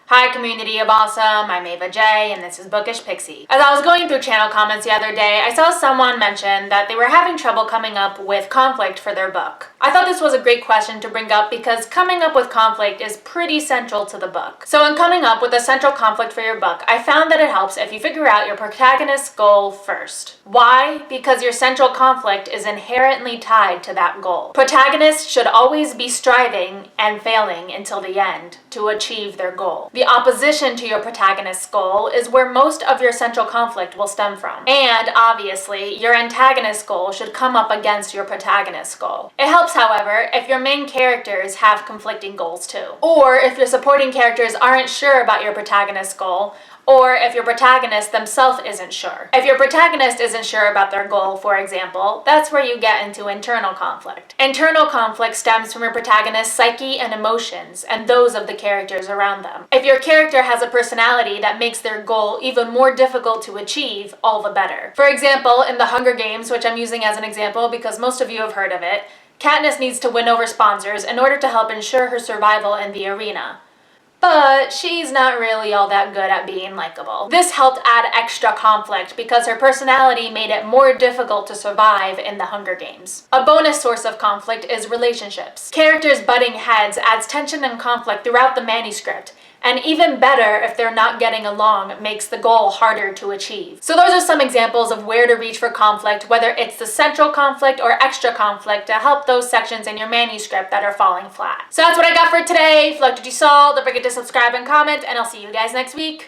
Hi community of awesome, I'm Ava J and this is Bookish Pixie. As I was going through channel comments the other day, I saw someone mention that they were having trouble coming up with conflict for their book. I thought this was a great question to bring up because coming up with conflict is pretty central to the book. So in coming up with a central conflict for your book, I found that it helps if you figure out your protagonist's goal first. Why? Because your central conflict is inherently tied to that goal. Protagonists should always be striving and failing until the end to achieve their goal. The opposition to your protagonist's goal is where most of your central conflict will stem from. And obviously, your antagonist's goal should come up against your protagonist's goal. It helps, however, if your main characters have conflicting goals too. Or if your supporting characters aren't sure about your protagonist's goal, or if your protagonist themselves isn't sure. If your protagonist isn't sure about their goal, for example, that's where you get into internal conflict. Internal conflict stems from your protagonist's psyche and emotions, and those of the characters around them. If your character has a personality that makes their goal even more difficult to achieve, all the better. For example, in the Hunger Games, which I'm using as an example because most of you have heard of it, Katniss needs to win over sponsors in order to help ensure her survival in the arena. But she's not really all that good at being likable. This helped add extra conflict because her personality made it more difficult to survive in the Hunger Games. A bonus source of conflict is relationships. Characters butting heads adds tension and conflict throughout the manuscript, and even better if they're not getting along makes the goal harder to achieve. So those are some examples of where to reach for conflict, whether it's the central conflict or extra conflict to help those sections in your manuscript that are falling flat. So that's what I got for today. If you liked what you saw, don't forget to subscribe and comment, and I'll see you guys next week.